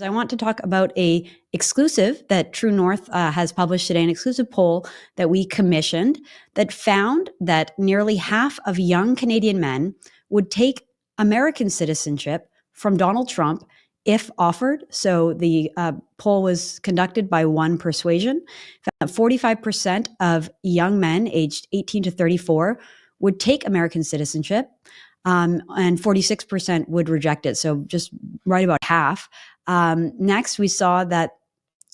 I want to talk about a exclusive that True North has published today, an exclusive poll that we commissioned that found that nearly half of young Canadian men would take American citizenship from Donald Trump if offered. So the poll was conducted by One Persuasion. 45% of young men aged 18 to 34 would take American citizenship, and 46% would reject it. So just right about half. Next, we saw that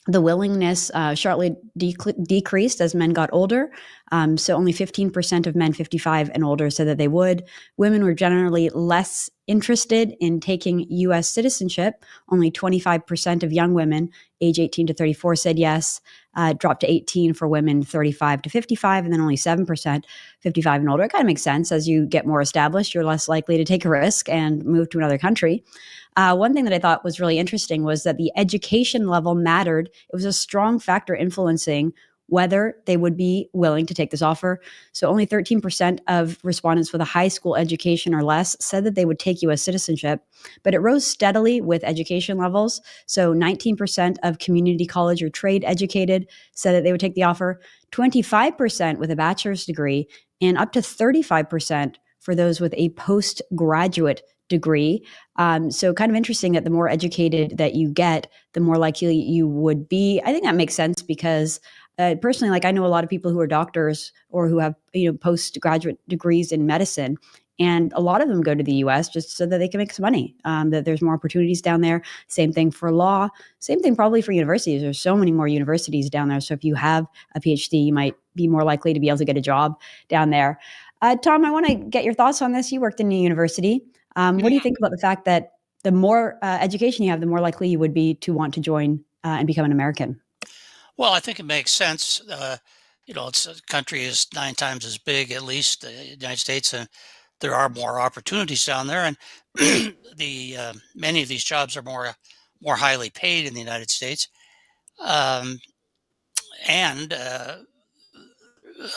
the willingness sharply decreased as men got older. So only 15% of men 55 and older said that they would. Women were generally less interested in taking U.S. citizenship. Only 25% of young women age 18 to 34 said yes. Dropped to 18 for women 35 to 55, and then only 7% 55 and older. It kind of makes sense. As you get more established, you're less likely to take a risk and move to another country. One thing that I thought was really interesting was that the education level mattered. It was a strong factor influencing whether they would be willing to take this offer. So only 13% of respondents with a high school education or less said that they would take U.S. citizenship, but it rose steadily with education levels. So 19% of community college or trade educated said that they would take the offer, 25% with a bachelor's degree, and up to 35% for those with a postgraduate degree. So kind of interesting that the more educated that you get, the more likely you would be. I think that makes sense because personally, like I know a lot of people who are doctors or who have postgraduate degrees in medicine, and a lot of them go to the U.S. just so that they can make some money, that there's more opportunities down there. Same thing for law. Same thing probably for universities. There's so many more universities down there. So if you have a PhD, you might be more likely to be able to get a job down there. Tom, I want to get your thoughts on this. You worked in a university. What do you think about the fact that the more education you have, the more likely you would be to want to join and become an American? Well, I think it makes sense. It's a country is 9 times as big, at least the United States, and there are more opportunities down there. And many of these jobs are more highly paid in the United States, and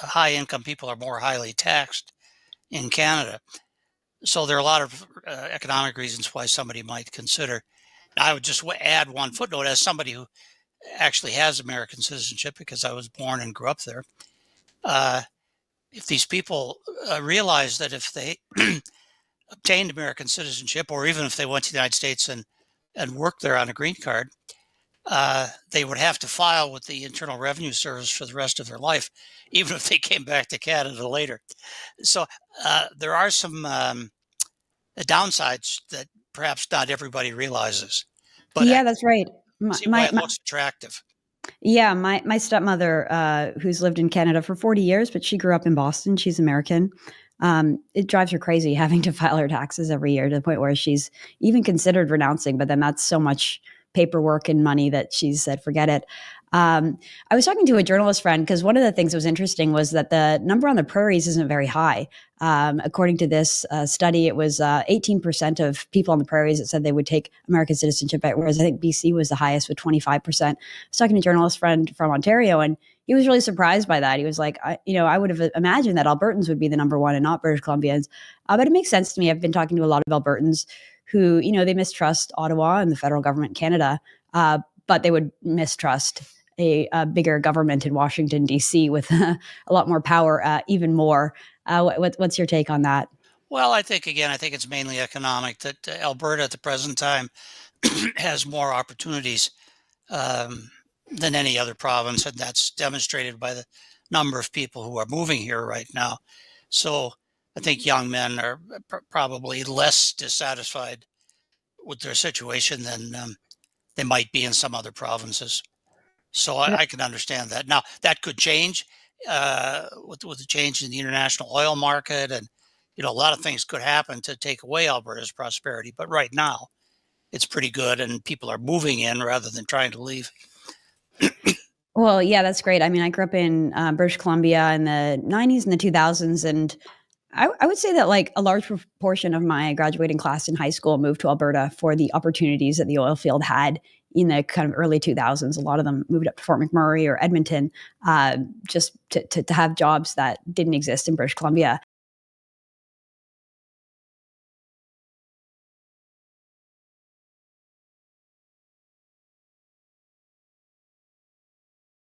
high income people are more highly taxed in Canada. So there are a lot of economic reasons why somebody might consider. I would just add one footnote as somebody who actually has American citizenship because I was born and grew up there. If these people realize that if they obtained American citizenship, or even if they went to the United States and worked there on a green card, they would have to file with the Internal Revenue Service for the rest of their life, even if they came back to Canada later. So there are some downsides that perhaps not everybody realizes. But yeah, that's right. See why it looks attractive. Yeah, my stepmother, who's lived in Canada for 40 years, but she grew up in Boston. She's American. It drives her crazy having to file her taxes every year to the point where she's even considered renouncing, but then that's so much paperwork and money that she said, forget it. I was talking to a journalist friend because one of the things that was interesting was that the number on the prairies isn't very high. According to this study, it was 18% of people on the prairies that said they would take American citizenship, whereas I think BC was the highest with 25%. I was talking to a journalist friend from Ontario, and he was really surprised by that. He was like, I would have imagined that Albertans would be the number one and not British Columbians. But it makes sense to me. I've been talking to a lot of Albertans who, they mistrust Ottawa and the federal government in Canada, but they would mistrust a bigger government in Washington, D.C. with a lot more power, even more. What's your take on that? Well, I think it's mainly economic, that Alberta at the present time has more opportunities than any other province, and that's demonstrated by the number of people who are moving here right now. So I think young men are probably less dissatisfied with their situation than they might be in some other provinces. So I can understand that. Now, that could change with the change in the international oil market, and a lot of things could happen to take away Alberta's prosperity. But right now, it's pretty good, and people are moving in rather than trying to leave. Well, yeah, that's great. I mean, I grew up in British Columbia in the 90s and the 2000s, and I would say that like a large proportion of my graduating class in high school moved to Alberta for the opportunities that the oil field had in the kind of early 2000s. A lot of them moved up to Fort McMurray or Edmonton just to have jobs that didn't exist in British Columbia.